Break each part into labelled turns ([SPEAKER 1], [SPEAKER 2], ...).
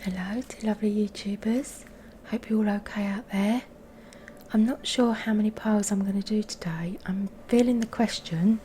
[SPEAKER 1] Hello to lovely YouTubers, hope you're all okay out there. I'm not sure how many piles I'm going to do today. I'm feeling the question,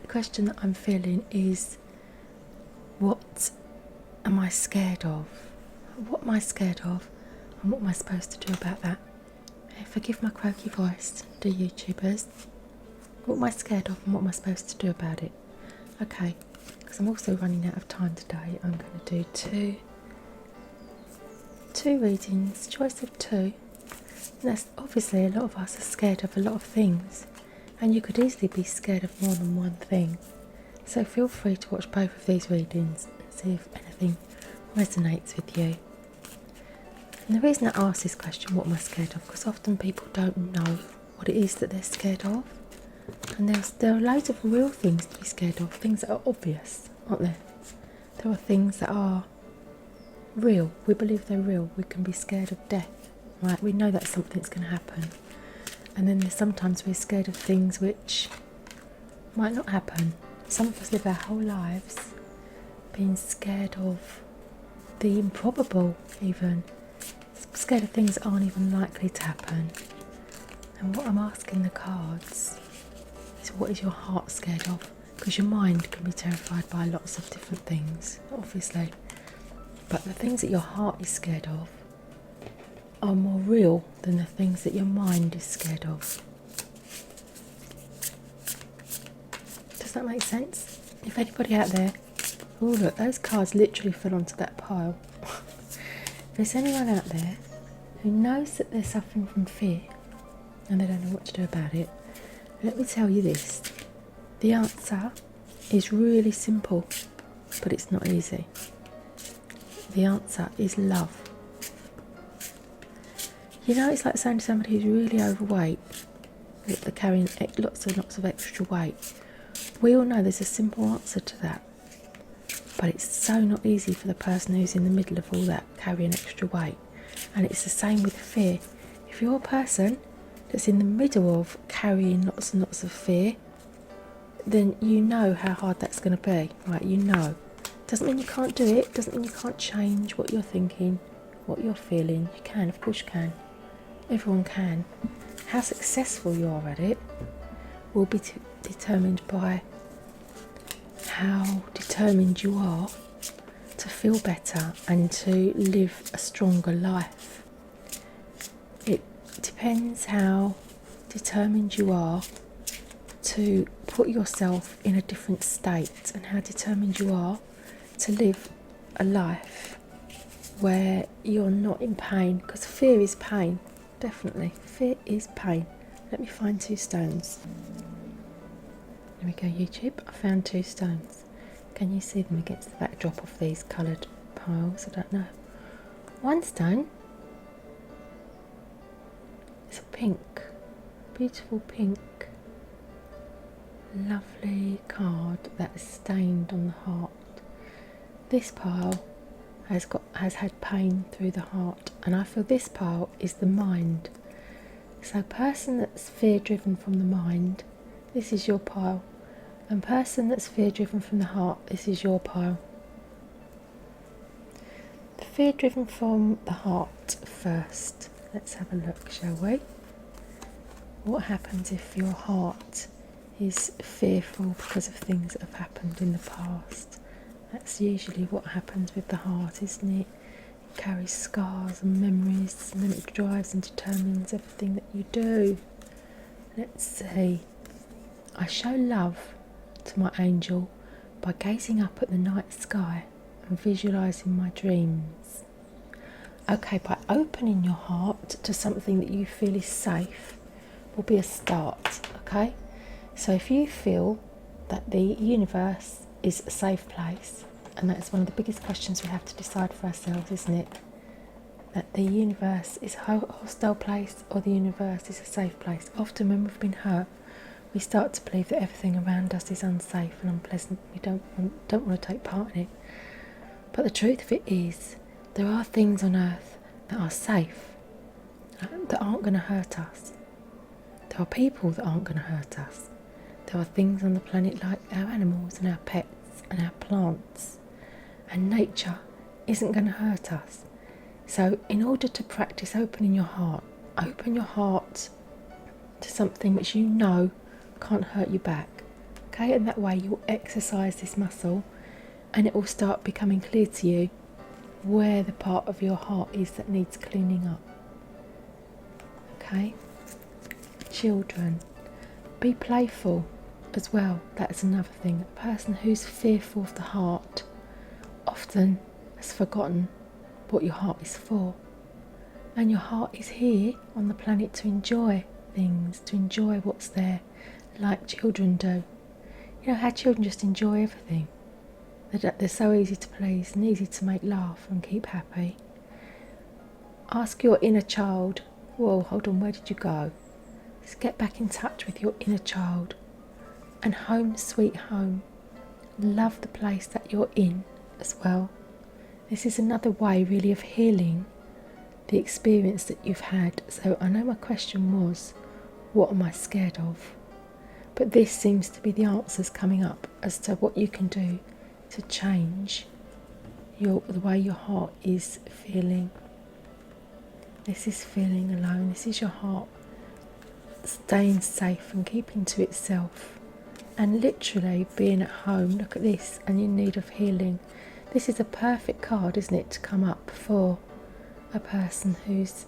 [SPEAKER 1] question that I'm feeling is, what am I scared of? What am I scared of and what am I supposed to do about that? Forgive my croaky voice, dear YouTubers. What am I scared of and what am I supposed to do about it? Okay, because I'm also running out of time today, I'm going to do two readings, choice of two. And that's obviously, a lot of us are scared of a lot of things, and you could easily be scared of more than one thing. So feel free to watch both of these readings and see if anything resonates with you. And the reason I ask this question, what am I scared of, because often people don't know what it is that they're scared of. And there are loads of real things to be scared of, things that are obvious, aren't there? There are things that are real. We believe they're real. We can be scared of death, right? We know that something's going to happen. And then sometimes we're scared of things which might not happen. Some of us live our whole lives being scared of the improbable, even. Scared of things that aren't even likely to happen. And what I'm asking the cards is, what is your heart scared of? Because your mind can be terrified by lots of different things, obviously. But the things that your heart is scared of are more real than the things that your mind is scared of. Does that make sense? If anybody out there, oh look, those cards literally fell onto that pile. If there's anyone out there who knows that they're suffering from fear and they don't know what to do about it, let me tell you this. The answer is really simple, but it's not easy. The answer is love. You know, it's like saying to somebody who's really overweight, that they're carrying lots and lots of extra weight. We all know there's a simple answer to that. But it's so not easy for the person who's in the middle of all that, carrying extra weight. And it's the same with fear. If you're a person that's in the middle of carrying lots and lots of fear, then you know how hard that's going to be, right? You know. Doesn't mean you can't do it, doesn't mean you can't change what you're thinking, what you're feeling. You can, of course you can. Everyone can. How successful you are at it will be determined by how determined you are to feel better and to live a stronger life. It depends how determined you are to put yourself in a different state, and how determined you are to live a life where you're not in pain, because fear is pain, definitely. Fear is pain. Let me find two stones. There we go, YouTube. I found two stones. Can you see them against the backdrop of these coloured piles? I don't know. One stone is a pink, beautiful pink, lovely card that is stained on the heart. This pile has had pain through the heart, and I feel this pile is the mind. So person that's fear driven from the mind, this is your pile. And person that's fear driven from the heart, this is your pile. The fear driven from the heart first. Let's have a look, shall we? What happens if your heart is fearful because of things that have happened in the past? That's usually what happens with the heart, isn't it? It carries scars and memories, and then it drives and determines everything that you do. Let's see. I show love to my angel by gazing up at the night sky and visualising my dreams. Okay, by opening your heart to something that you feel is safe will be a start, okay? So if you feel that the universe is a safe place, and that's one of the biggest questions we have to decide for ourselves, isn't it? That the universe is a hostile place or the universe is a safe place. Often when we've been hurt, we start to believe that everything around us is unsafe and unpleasant. We don't want to take part in it. But the truth of it is, there are things on earth that are safe, that aren't going to hurt us. There are people that aren't going to hurt us. There are things on the planet like our animals and our pets and our plants. And nature isn't going to hurt us. So in order to practice opening your heart, open your heart to something which you know can't hurt you back. Okay, and that way you'll exercise this muscle and it will start becoming clear to you where the part of your heart is that needs cleaning up. Okay, children, be playful as well. That's another thing. A person who's fearful of the heart often has forgotten what your heart is for. And your heart is here on the planet to enjoy things, to enjoy what's there, like children do. You know how children just enjoy everything. They're so easy to please and easy to make laugh and keep happy. Ask your inner child, whoa, hold on, where did you go? Just get back in touch with your inner child. And home sweet home. Love the place that you're in as well. This is another way really of healing the experience that you've had. So I know my question was, what am I scared of? But this seems to be the answers coming up as to what you can do to change the way your heart is feeling. This is feeling alone. This is your heart staying safe and keeping to itself and literally being at home. Look at this, and in need of healing. This is a perfect card, isn't it, to come up for a person who's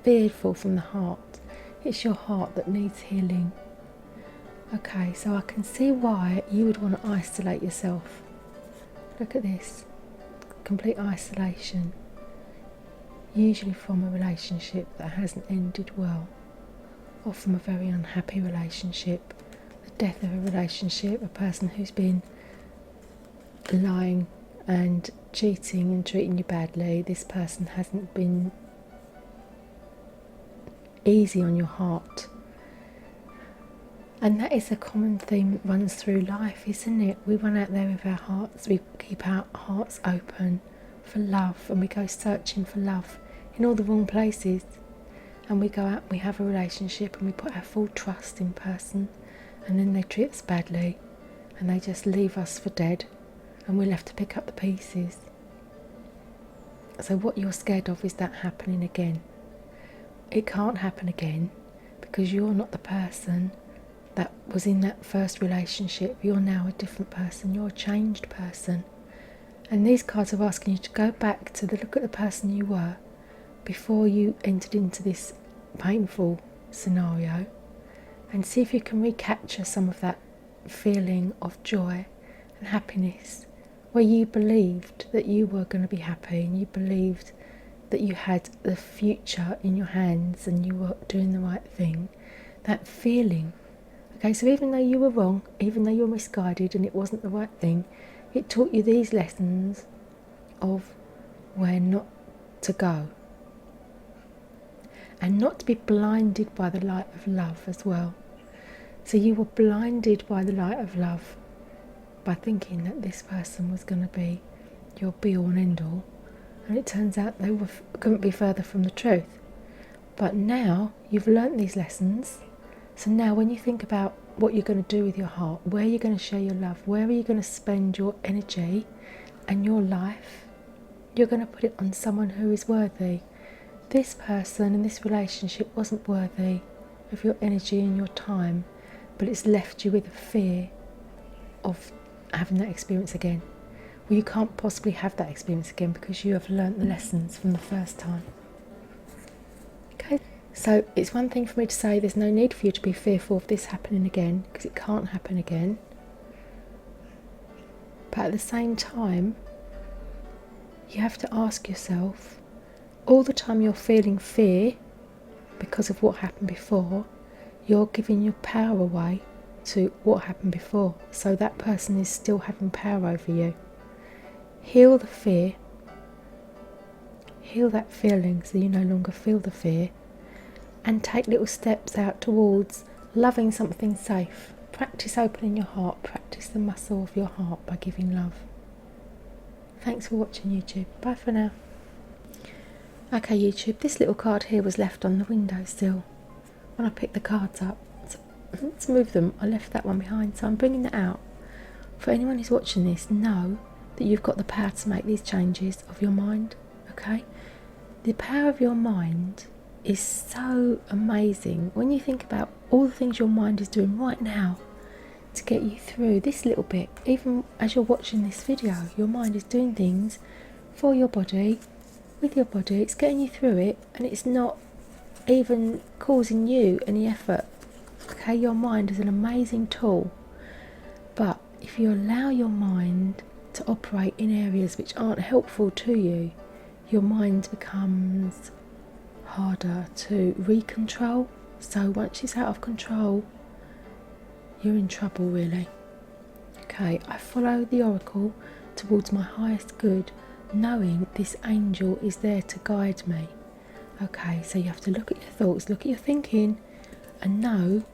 [SPEAKER 1] fearful from the heart. It's your heart that needs healing. Okay, so I can see why you would want to isolate yourself. Look at this, complete isolation, usually from a relationship that hasn't ended well, or from a very unhappy relationship, the death of a relationship, a person who's been lying and cheating and treating you badly. This person hasn't been easy on your heart. And that is a common theme that runs through life, isn't it? We run out there with our hearts, we keep our hearts open for love, and we go searching for love in all the wrong places. And we go out, we have a relationship, and we put our full trust in person, and then they treat us badly, and they just leave us for dead, and we're left to pick up the pieces. So what you're scared of is that happening again. It can't happen again because you're not the person that was in that first relationship. You're now a different person. You're a changed person. And these cards are asking you to go back to look at the person you were before you entered into this painful scenario, and see if you can recapture some of that feeling of joy and happiness, where you believed that you were going to be happy, and you believed that you had the future in your hands and you were doing the right thing. That feeling. Okay, so even though you were wrong, even though you were misguided and it wasn't the right thing, it taught you these lessons of where not to go. And not to be blinded by the light of love as well. So you were blinded by the light of love by thinking that this person was going to be your be-all and end-all. And it turns out they couldn't be further from the truth. But now you've learnt these lessons. So now when you think about what you're going to do with your heart, where you're going to share your love, where are you going to spend your energy and your life, you're going to put it on someone who is worthy. This person in this relationship wasn't worthy of your energy and your time, but it's left you with a fear of having that experience again. Well, you can't possibly have that experience again because you have learnt the lessons from the first time. Okay, so it's one thing for me to say there's no need for you to be fearful of this happening again, because it can't happen again. But at the same time, you have to ask yourself, all the time you're feeling fear because of what happened before, you're giving your power away to what happened before. So that person is still having power over you. Heal the fear. Heal that feeling so you no longer feel the fear. And take little steps out towards loving something safe. Practice opening your heart. Practice the muscle of your heart by giving love. Thanks for watching YouTube. Bye for now. Okay YouTube, this little card here was left on the windowsill when I picked the cards up. To move them, I left that one behind, so I'm bringing that out. For anyone who's watching this, know that you've got the power to make these changes of your mind, okay? The power of your mind is so amazing when you think about all the things your mind is doing right now to get you through this little bit. Even as you're watching this video, your mind is doing things for your body, with your body. It's getting you through it, and it's not even causing you any effort, okay? Your mind is an amazing tool, but if you allow your mind to operate in areas which aren't helpful to you, your mind becomes harder to recontrol. So once it's out of control, you're in trouble, really. Okay, I follow the oracle towards my highest good, knowing this angel is there to guide me. Okay, so you have to look at your thoughts, look at your thinking, and know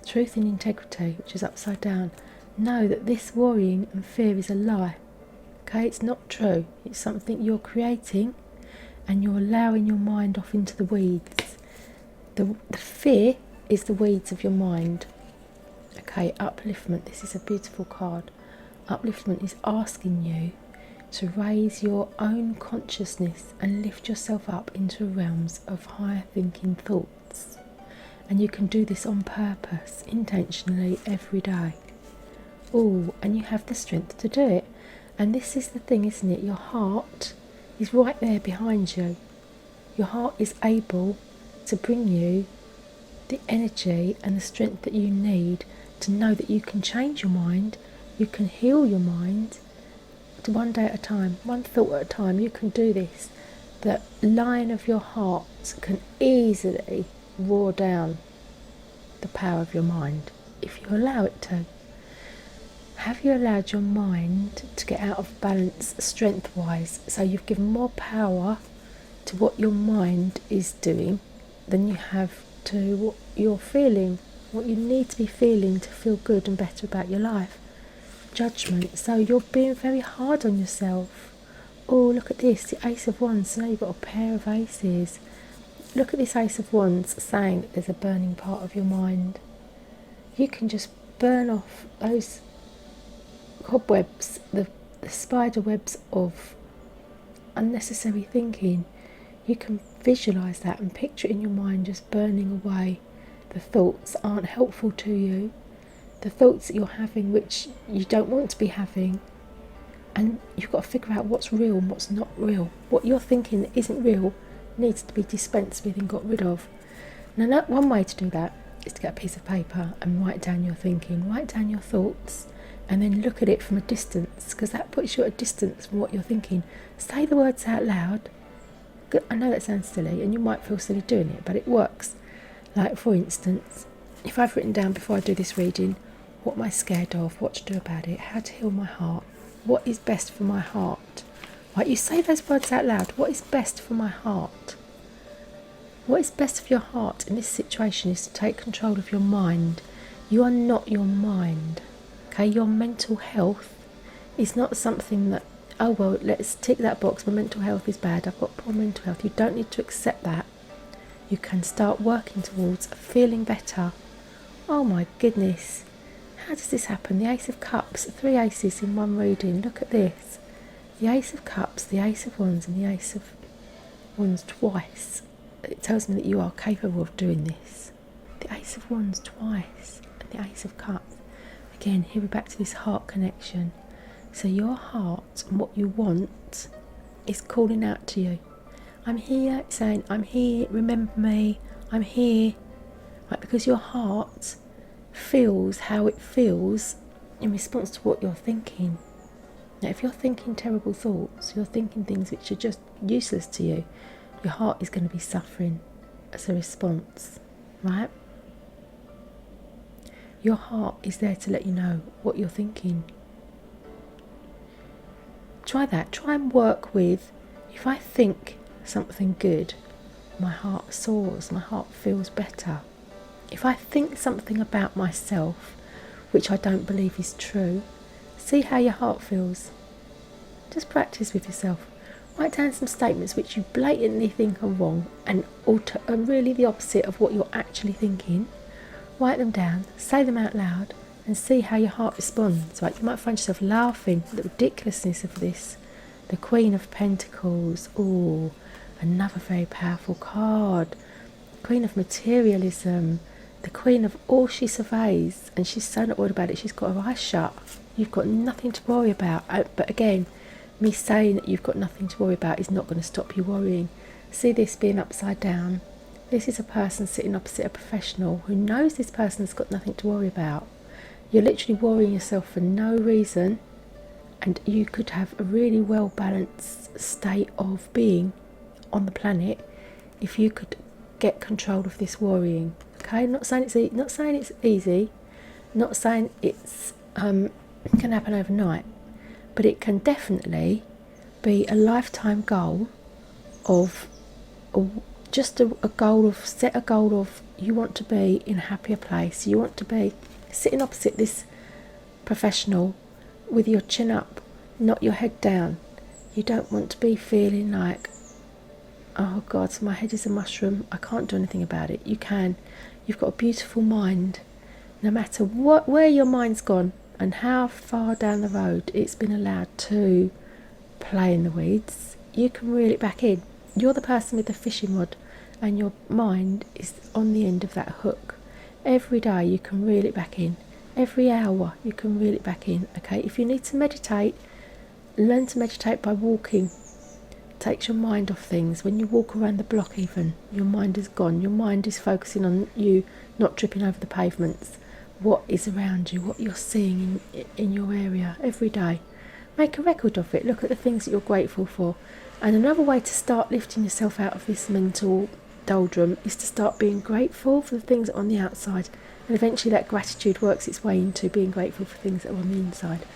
[SPEAKER 1] truth and integrity, which is upside down. Know that this worrying and fear is a lie. Okay, it's not true. It's something you're creating, and you're allowing your mind off into the weeds. The fear is the weeds of your mind. Okay, upliftment. This is a beautiful card. Upliftment is asking you to raise your own consciousness and lift yourself up into realms of higher thinking thoughts. And you can do this on purpose, intentionally, every day. Oh, and you have the strength to do it. And this is the thing, isn't it? Your heart is right there behind you. Your heart is able to bring you the energy and the strength that you need to know that you can change your mind, you can heal your mind, one day at a time, one thought at a time. You can do this. The lion of your heart can easily roar down the power of your mind if you allow it to. Have you allowed your mind to get out of balance strength-wise? So you've given more power to what your mind is doing than you have to what you're feeling, what you need to be feeling to feel good and better about your life. Judgment. So you're being very hard on yourself. Oh, look at this, the Ace of Wands. So now you've got a pair of aces. Look at this Ace of Wands saying that there's a burning part of your mind. You can just burn off those cobwebs, the spider webs of unnecessary thinking. You can visualise that and picture it in your mind, just burning away the thoughts that aren't helpful to you, the thoughts that you're having which you don't want to be having. And you've got to figure out what's real and what's not real. What you're thinking that isn't real needs to be dispensed with and got rid of. Now, one way to do that is to get a piece of paper and write down your thinking, write down your thoughts, and then look at it from a distance, because that puts you at a distance from what you're thinking. Say the words out loud. I know that sounds silly, and you might feel silly doing it, but it works. Like, for instance, if I've written down before I do this reading, what am I scared of, what to do about it, how to heal my heart, what is best for my heart. Right, you say those words out loud. What is best for my heart? What is best for your heart in this situation is to take control of your mind. You are not your mind. Okay, your mental health is not something that, oh well, let's tick that box, my mental health is bad, I've got poor mental health. You don't need to accept that. You can start working towards feeling better. Oh my goodness, how does this happen? The Ace of Cups, 3 aces in one reading. Look at this. The Ace of Cups, the Ace of Wands, and the Ace of Wands twice. It tells me that you are capable of doing this. The Ace of Wands twice, and the Ace of Cups. Again, here we're back to this heart connection. So your heart and what you want is calling out to you. I'm here, saying, I'm here, remember me, I'm here. Right, because your heart feels how it feels in response to what you're thinking. Now, if you're thinking terrible thoughts, you're thinking things which are just useless to you, your heart is going to be suffering as a response, right? Your heart is there to let you know what you're thinking. Try that. Try and work with, if I think something good, my heart soars, my heart feels better. If I think something about myself which I don't believe is true, see how your heart feels. Just practice with yourself. Write down some statements which you blatantly think are wrong and are really the opposite of what you're actually thinking. Write them down, say them out loud, and see how your heart responds. Right, you might find yourself laughing at the ridiculousness of this. The Queen of Pentacles, oh, another very powerful card. Queen of Materialism, the Queen of all she surveys, and she's so not worried about it, she's got her eyes shut. You've got nothing to worry about. But again, me saying that you've got nothing to worry about is not going to stop you worrying. See this being upside down. This is a person sitting opposite a professional who knows this person's got nothing to worry about. You're literally worrying yourself for no reason, and you could have a really well balanced state of being on the planet if you could get control of this worrying. Okay, not saying it's easy, not saying it's can happen overnight, but it can definitely be a lifetime goal of set a goal of you want to be in a happier place. You want to be sitting opposite this professional with your chin up, not your head down. You don't want to be feeling like, oh God, my head is a mushroom, I can't do anything about it. You can. You've got a beautiful mind. No matter where your mind's gone and how far down the road it's been allowed to play in the weeds, you can reel it back in. You're the person with the fishing rod, and your mind is on the end of that hook. Every day you can reel it back in. Every hour you can reel it back in. Okay, if you need to meditate, learn to meditate by walking. Takes your mind off things. When you walk around the block even, your mind is gone. Your mind is focusing on you not tripping over the pavements. What is around you, what you're seeing in your area every day. Make a record of it. Look at the things that you're grateful for. And another way to start lifting yourself out of this mental doldrum is to start being grateful for the things that are on the outside. And eventually that gratitude works its way into being grateful for things that are on the inside.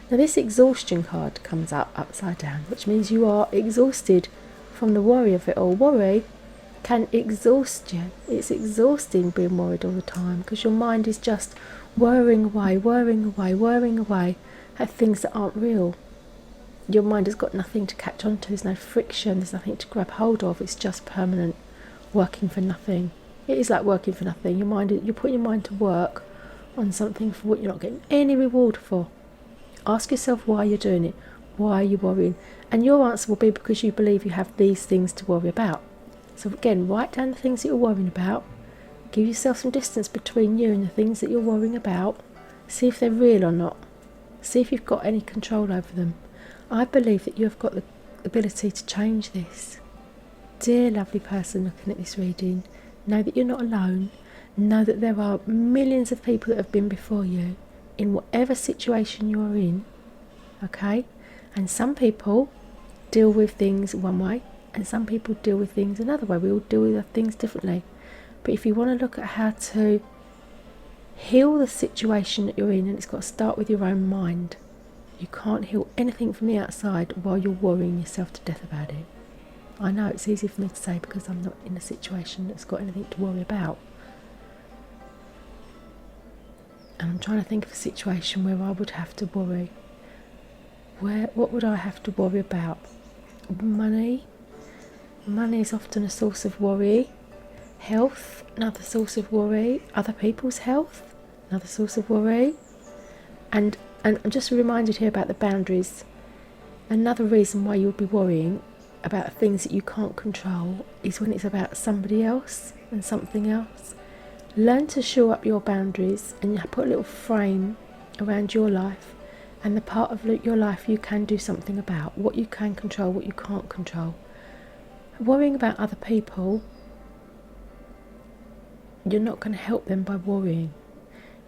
[SPEAKER 1] Now this exhaustion card comes up upside down, which means you are exhausted from the worry of it all. Worry can exhaust you. It's exhausting being worried all the time, because your mind is just worrying away at things that aren't real. Your mind has got nothing to catch on to. There's no friction, there's nothing to grab hold of. It's just permanent, working for nothing. It is like working for nothing. You're putting your mind to work on something for what you're not getting any reward for. Ask yourself why you're doing it. Why are you worrying? And your answer will be because you believe you have these things to worry about. So again, write down the things that you're worrying about. Give yourself some distance between you and the things that you're worrying about. See if they're real or not. See if you've got any control over them. I believe that you have got the ability to change this. Dear lovely person looking at this reading, know that you're not alone. Know that there are millions of people that have been before you in whatever situation you are in. Okay? And some people deal with things one way, and some people deal with things another way. We all deal with things differently. But if you want to look at how to heal the situation that you're in, and it's got to start with your own mind. You can't heal anything from the outside while you're worrying yourself to death about it. I know it's easy for me to say because I'm not in a situation that's got anything to worry about. And I'm trying to think of a situation where I would have to worry. What would I have to worry about? Money. Money is often a source of worry. Health, another source of worry. Other people's health, another source of worry. And I'm just reminded here about the boundaries. Another reason why you would be worrying about things that you can't control is when it's about somebody else and something else. Learn to shore up your boundaries, and you put a little frame around your life and the part of your life you can do something about, what you can control, what you can't control. Worrying about other people, you're not going to help them by worrying.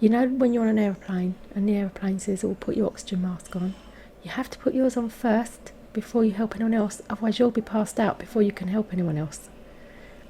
[SPEAKER 1] You know when you're on an aeroplane and the aeroplane says, oh, put your oxygen mask on, you have to put yours on first before you help anyone else, otherwise you'll be passed out before you can help anyone else.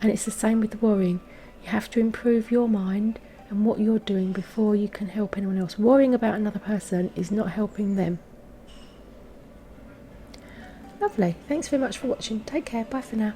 [SPEAKER 1] And it's the same with the worrying. You have to improve your mind and what you're doing before you can help anyone else. Worrying about another person is not helping them. Lovely. Thanks very much for watching. Take care. Bye for now.